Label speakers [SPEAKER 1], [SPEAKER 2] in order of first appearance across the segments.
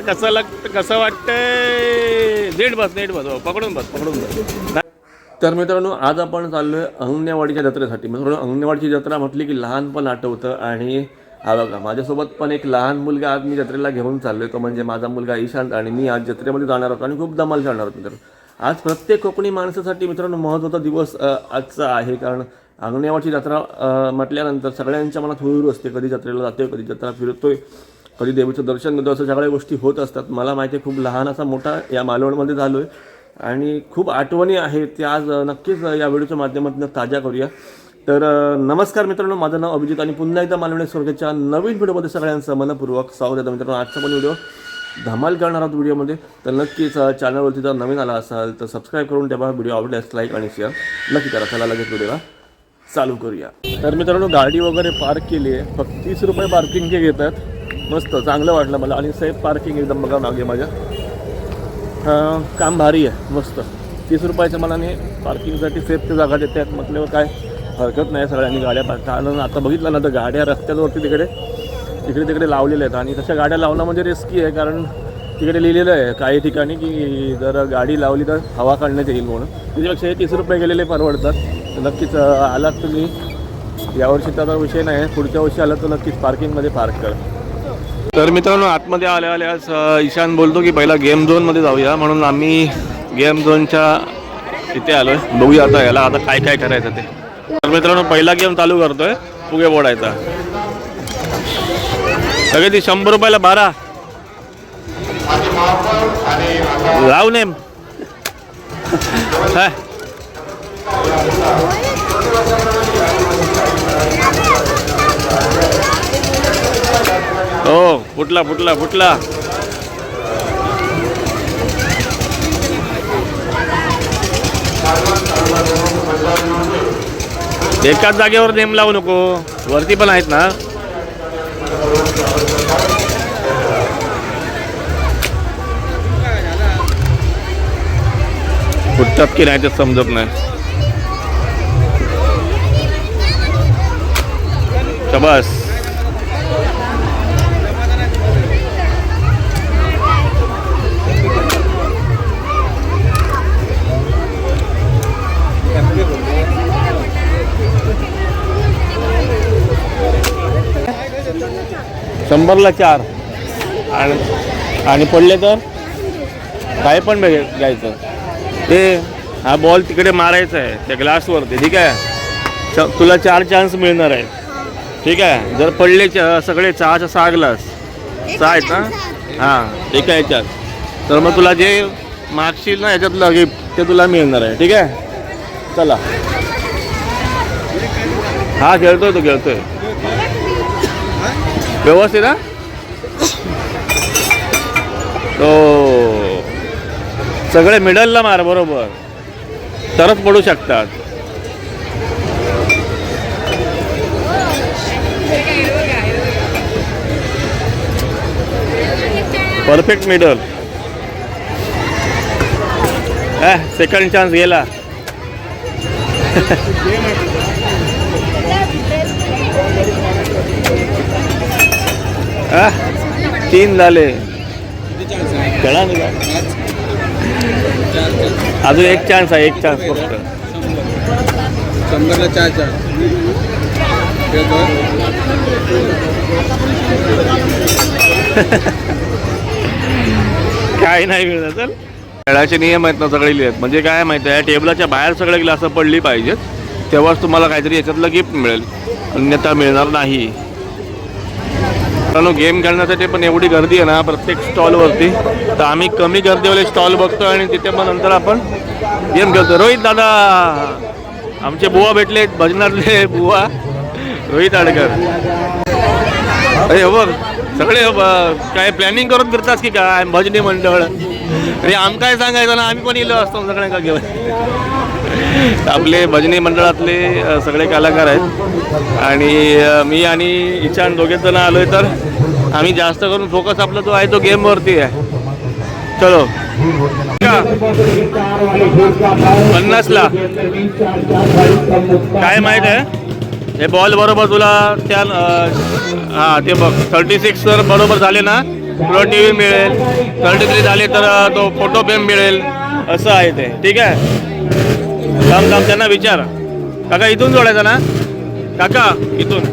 [SPEAKER 1] कसं लागतं, कसं वाटतंय? नीट बस पकडून बस. तर मित्रांनो, आज आपण चाललोय अंगणेवाडीच्या जत्रेसाठी. मित्रांनो, अंगणेवाडीची जत्रा म्हटली की लहानपण आठवतं. आणि हा बघा, माझ्यासोबत पण एक लहान मुलगा आज मी जत्रेला घेऊन चाललोय. तो म्हणजे माझा मुलगा ईशांत. आणि मी आज जत्रेमध्ये जाणार होतो आणि खूप धमाल करणार होतो. मित्रांनो, आज प्रत्येक कोकणी माणसासाठी मित्रांनो महत्त्वाचा दिवस आजचा आहे. कारण अंगणेवाडीची जत्रा म्हटल्यानंतर सगळ्यांच्या मनात हुरूर असते. कधी जत्रेला जातोय, कधी जत्रा फिरतोय, कधी देवीचं दर्शन घेतो, असं सगळ्या गोष्टी होत असतात. मला माहिती आहे, खूप लहान असा मोठा या मालवणमध्ये झालो आहे आणि खूप आठवणी आहेत त्या आज नक्कीच या व्हिडिओच्या माध्यमातून ताज्या करूया. तर नमस्कार मित्रांनो, माझं नाव अभिजित आणि पुन्हा एकदा मालवणी स्वर्गाच्या नवीन व्हिडिओमध्ये सगळ्यांचं मनपूर्वक स्वागत आहे. मित्रांनो, आजचा पण व्हिडिओ धमाल करणार आहोत व्हिडिओमध्ये. तर नक्कीच चॅनलवरती जर नवीन आला असाल तर सबस्क्राईब करून ठेवा. व्हिडिओ आवडल्यास लाईक आणि शेअर नक्की करा. चला लगेच व्हिडिओला चालू करूया. तर मित्रांनो, गाडी वगैरे पार्क केली आहे. फक्त 30 रुपये पार्किंगचे घेतात. मस्त, चांगलं वाटलं मला. आणि सेफ पार्किंग एकदम बघा मागे माझ्या. काम भारी आहे, मस्त. 30 रुपयाच्या मनाने पार्किंगसाठी सेफची जागा देतात म्हटल्यावर काय हरकत नाही. सगळ्यांनी गाड्या कारण आता बघितलं ना तर गाड्या रस्त्यावरती तिकडे तिकडे लावलेल्या आहेत. आणि तशा गाड्या लावणं म्हणजे रिस्की आहे. कारण तिकडे लिहिलेलं आहे काही ठिकाणी की जर गाडी लावली तर हवा काढण्यात येईल म्हणून. त्याच्यापेक्षा हे 30 रुपये गेलेले परवडतात. नक्कीच आलात तुम्ही, यावर्षी त्याचा विषय नाही, पुढच्या वर्षी आलात तर नक्कीच पार्किंगमध्ये पार्क करा. तर मित्रांनो, आतमध्ये आल्यास ईशान बोलतो की पहिला गेम झोनमध्ये जाऊया. म्हणून आम्ही गेम झोनच्या इथे आलो आहे. बघूया आता याला आता काय काय करायचं ते. तर मित्रांनो, पहिला गेम चालू करतोय, फुगे बोडायचा. सगळे ती 100 रुपयाला 12 लाव नेम. हो, फुटला. एकाच जागेवर नेम लावू नको, वरती पण आहेत ना. फुटतात की नाही ते समजत नाही. शाबास. शंभरला 4 आणि पडले तर काय पण घ्यायचं. ते हा बॉल तिकडे मारायचा आहे त्या ग्लासवरती, ठीक आहे. तुला 4 चान्स मिळणार आहे, ठीक आहे. जर पडले सगळे 6 ग्लास 6 आहेत ना, हां, एका ह्याच्यात, तर मग तुला जे मागशील ना ह्याच्यातलं गिफ्ट ते तुला मिळणार आहे, ठीक आहे. चला, हा खेळतोय, तो खेळतोय व्यवस्थित ना. तो सगळे मिडलला मार बरोबर, तरच पडू शकतात. Perfect middle. सेकंड चान्स गेला. 3 झाले. खेळा नाही का, अजून एक चान्स आहे, एक चान्स फक्त.
[SPEAKER 2] 100ला 4
[SPEAKER 1] काय नाही मिळणार. चल, खेळाचे नियम आहेत ना सगळे लिहित. म्हणजे काय माहिती आहे, टेबलाच्या बाहेर सगळे ग्लास पडली पाहिजेत, तेव्हाच तुम्हाला काहीतरी याच्यातलं गिफ्ट मिळेल, अन्यथा मिळणार नाही. कारण गेम खेळण्यासाठी पण एवढी गर्दी आहे ना प्रत्येक स्टॉलवरती. तर आम्ही कमी गर्दीवाले स्टॉल बघतो आणि तिथे पण नंतर आपण गेम खेळतो. रोहित दादा, आमचे बुवा भेटले, भजनातले बुवा रोहित आडकर. अरे बघ, सगळे काय प्लॅनिंग करून फिरतात की काय भजनी मंडळ. अरे आम काय सांगायचं ना, आम्ही पण इलो असतो सगळे का घेऊन. आपले भजनी मंडळातले सगळे कलाकार आहेत आणि मी आणि ईशान दोघे जण आलो आहे. तर आम्ही जास्त करून फोकस आपला जो आहे तो गेमवरती आहे. चलो, 50ला काय माहीत आहे, हे बॉल बरोबर तुला त्या हां ते बघ 36 तर बरोबर झाले ना तुला टी व्ही मिळेल, 33 झाले तर तो फोटो फ्रेम मिळेल, असं आहे ते. ठीक आहे, थांब थांब त्यांना विचार. काका इथून जोडायचं ना काका, इथून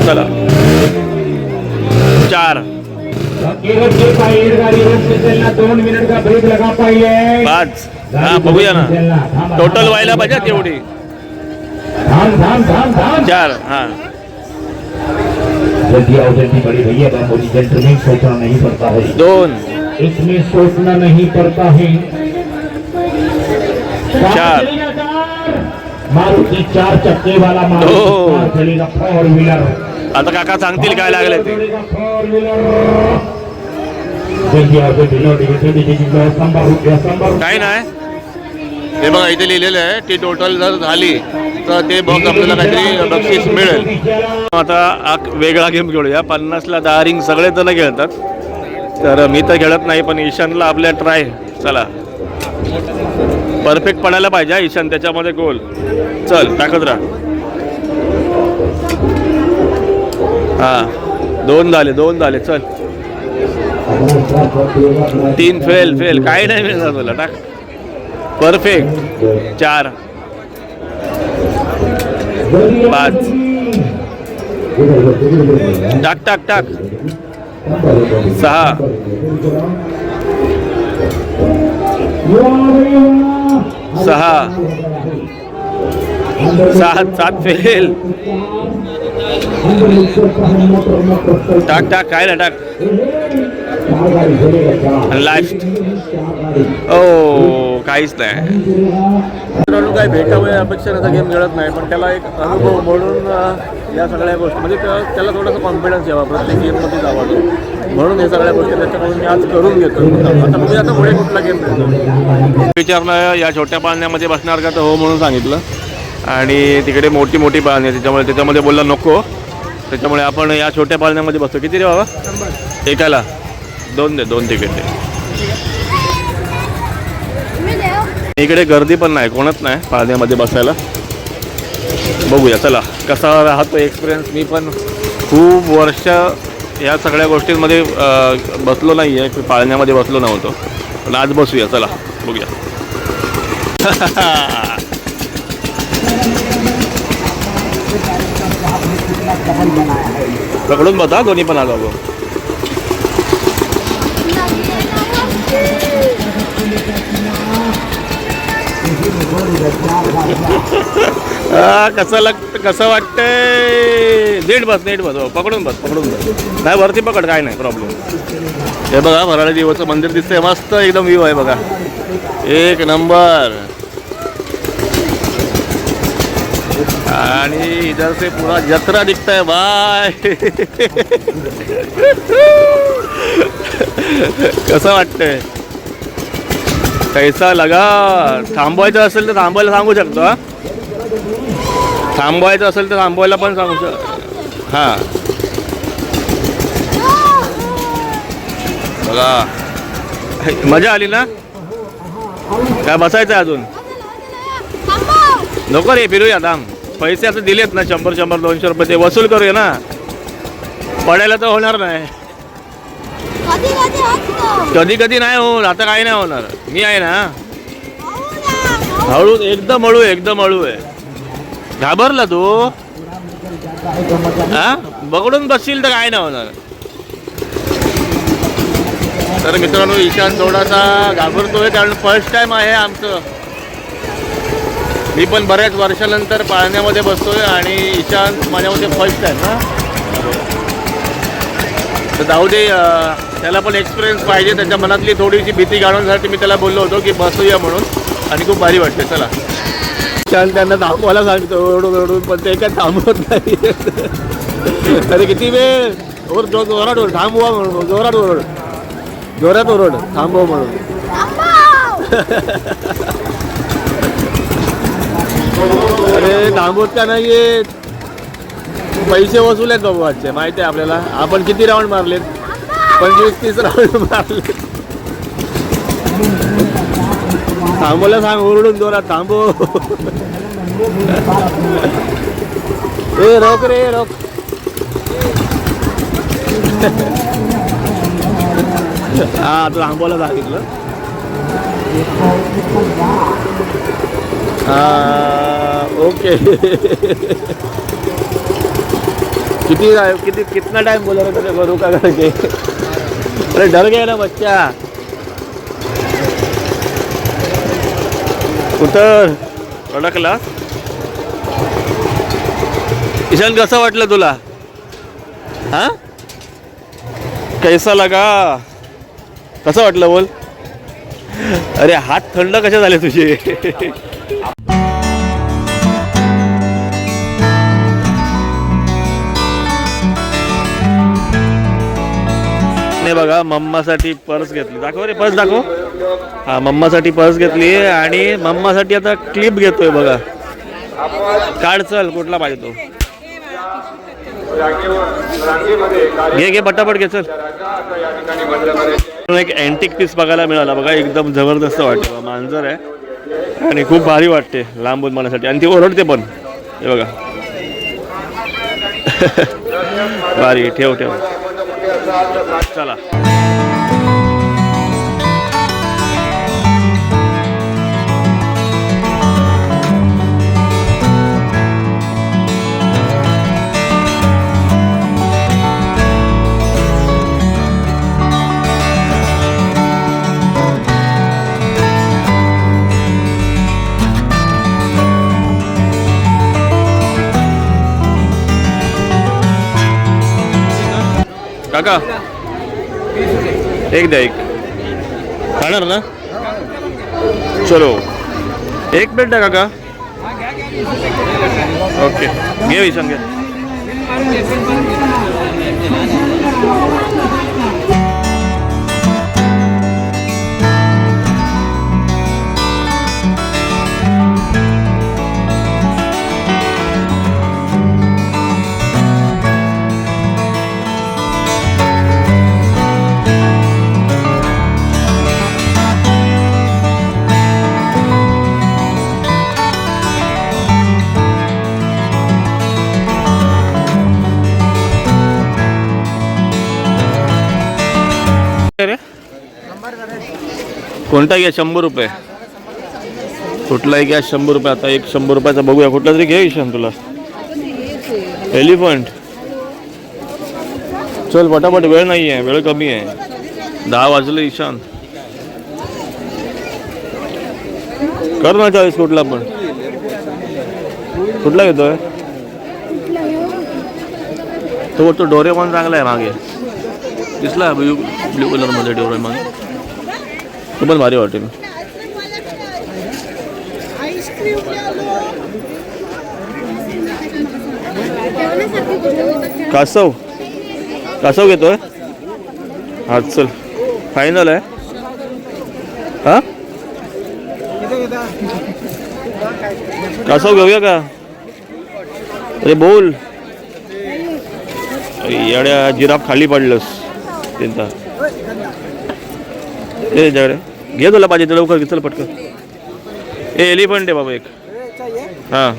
[SPEAKER 1] चला 4 5. हां बघूया ना टोटल व्हायला पाहिजे तेवढी 4. हां
[SPEAKER 2] जल्दी आओ जल्दी बड़ी भैया बाबूजी जेंटलमैन सोचना नहीं पड़ता है
[SPEAKER 1] 2
[SPEAKER 2] इसमें सोचना नहीं पड़ता है
[SPEAKER 1] 4
[SPEAKER 2] मारुति 4 चक्के वाला मारुति चलेगा 4 व्हीलर.
[SPEAKER 1] आता काका सांगतील काय लागले ते.
[SPEAKER 2] 4 व्हीलर जल्दी आओ जल्दी जल्दी संभर
[SPEAKER 1] काय नाही हे बघा इथे लिहिलेलं आहे ती टोटल जर झाली तर ते बघ आपल्याला काहीतरी बक्षीस मिळेल. आता वेगळा गेम खेळूया. 50ला 10 रिंग सगळे जण खेळतात, तर मी तर खेळत नाही, पण ईशानला आपल्या ट्राय. चला परफेक्ट पडायला पाहिजे ईशान, त्याच्यामध्ये गोल. चल टाकत राहा. हां 2 झाले चल. 3 फेल काही नाही मिळणार तुला. टाक परफेक्ट. 4 5 टाक 6 7 फेल. टाक काय ना टाक. लास्ट ओ काहीच नाही. काही भेटावं अपेक्षा त्याचा गेम खेळत नाही, पण त्याला एक अनुभव म्हणून या सगळ्या गोष्टी म्हणजे त्याला थोडासा कॉन्फिडन्स यावा प्रत्येक गेममध्ये जावा तो, म्हणून हे सगळ्या गोष्टी त्याच्याकडून मी आज करून घेतो. आता बघूया आता पुढे कुठला गेम खेळतो. विचारलं या छोट्या पाळण्यामध्ये बसणार का, तर हो म्हणून सांगितलं. आणि तिकडे मोठी पाळणी आहे, त्याच्यामध्ये बोलला नको, त्याच्यामुळे आपण या छोट्या पाळण्यामध्ये बसतो. किती रे बाबा एकाला? 2 तिकीट दे. इकडे गर्दी पण नाही, कोणच नाही पाळण्यामध्ये बसायला. बघूया चला कसा राहतो एक्सपिरियन्स. मी पण खूप वर्ष या सगळ्या गोष्टींमध्ये बसलो नाही आहे, पाळण्यामध्ये बसलो नव्हतो, पण आज बसूया. चला बघूया. पकडून बघा दोन्ही पण आलो. कसं वाटतंय? नीट बस पकडून बस नाही वरती पकड, काय नाही प्रॉब्लेम. हे बघा भराडी देवाचं मंदिर दिसतंय, मस्त एकदम व्ह्यू आहे बघा, एक नंबर. आणि इधर से पूरा जत्रा दिखता है बाय. कसं वाटतंय? कैसा लगा? थांबवायचं असेल तर थांबवायला सांगू शकतो. हा थांबवायचं असेल तर थांबवायला पण सांगू शकतो. हां बघा मजा आली ना? काय बसायचं अजून? नको रे फिरूया थांब. पैसे आता दिलेत ना 100 200 रुपये, ते वसूल करूया ना. पडायला तर होणार नाही, कधी नाही होणार. आता काही नाही होणार, मी आहे ना. हळू एकदम हळू आहे. घाबरला तू? हा बघडून बसशील तर काय नाही होणार. तर मित्रांनो ईशान थोडासा घाबरतोय, कारण फर्स्ट टाइम आहे आमचं. मी पण बऱ्याच वर्षानंतर पाळण्यामध्ये बसतोय आणि ईशान माझ्यामध्ये फर्स्ट टाइम ना. तर जाऊ दे, त्याला पण एक्सपिरियन्स पाहिजे. त्याच्या मनातली थोडीशी भीती घालवण्यासाठी मी त्याला बोललो होतो की बसूया म्हणून, आणि खूप भारी वाटते. चला ईशान त्यांना थांबवायला सांगतो ओरडून, पण ते काय थांबवत नाही. अरे किती वेळ जोरात ओरड, थांबवा म्हणून जोरात ओरड थांबव म्हणून. अरे थांबवत का नाही येत? पैसे वसूल आहेत बाबू आजचे, माहिती आहे आपल्याला. आपण किती राऊंड मारलेत? 25-30 राऊंड मारलेत. थांबवलं सांग ओरडून जोरात, थांबव. ए रोक रे रोक. हा तू आंबोला सांगितलं. ओके. कितना टाइम बोला रहे थे रुका करके. अरे डर गया ना बच्चा. उतर. अडकला. ईशान कसं वाटलं तुला? हा कैसा लगा? कसं वाटलं बोल? अरे हात थंड कशा झाले तुझे? नाही बघा मम्मासाठी पर्स घेतली. दाखव रे पर्स दाखव. हा मम्मासाठी पर्स घेतली आणि मम्मासाठी आता क्लिप घेतोय बघा. काढ चल कुठला पाहिजे तो. घे पटापट घे चल. एक अँटिक पीस बघायला मिळाला बघा. एकदम जबरदस्त वाटतं. मांजर आहे आणि खूप भारी वाटते लांबून मनासाठी आणि ती ओरडते पण. हे बघा भारी. ठेव चला. काका एक द्या. एक खाणार ना? चलो एक प्लेट द्या काका. ओके घे विषम घे. कोणता घ्या? 100 रुपये. कुठलाही घ्या 100 रुपये. आता एक 100 रुपयाचा बघूया. कुठला तरी घे ईशान तुला. एलिफंट. चल पटापट वेळ नाही आहे. वेळ कमी आहे. 10 वाजले ईशान. कर ना चॉईस कुठला पण. कुठला घेतोय? तो डोरेमॉन चांगला आहे मागे दिसला. ब्ल्यू कलर मध्ये डोरेमॉन. तो पण भारी वाटेल. कासव घेतोय. हा चल फायनल आहे. हा कासव घेऊया का? अरे बोल. येड्या जिराफ खाली पडलंस त्यांचा. घे तुला पाहिजे तर लवकर घे. चल पटकन. एलिफंट आहे बाबा एक. हां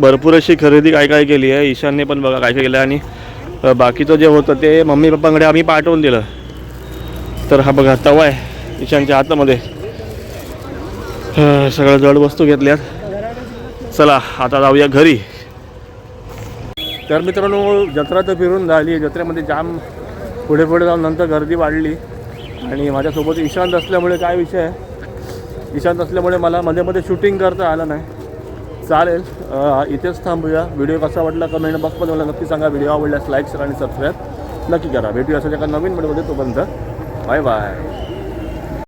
[SPEAKER 1] भरपूर अशी खरेदी काय केली आहे. ईशानने पण बघा काय केलं. आणि बाकीचं जे होतं ते मम्मी पप्पांकडे आम्ही पाठवून दिलं. तर हा बघा तवा आहे ईशानच्या हातामध्ये. सगळ्या जड वस्तू घेतल्यात. चला आता जाऊया घरी. तर मित्रांनो जत्रा तर फिरून झाली. जत्रेमध्ये जाम पुढे जाऊन नंतर गर्दी वाढली. आणि माझ्यासोबत ईशांत असल्यामुळे काय विषय आहे, ईशांत असल्यामुळे मला मध्ये शूटिंग करता आलं नाही. चालेल इथेच थांबूया. व्हिडिओ कसा वाटला कमेंट बॉक्समध्ये मला नक्की सांगा. व्हिडिओ आवडल्यास लाईक शेअर आणि सबस्क्राईब नक्की करा. भेटूया असं एका नवीन व्हिडिओमध्ये. तोपर्यंत बाय बाय.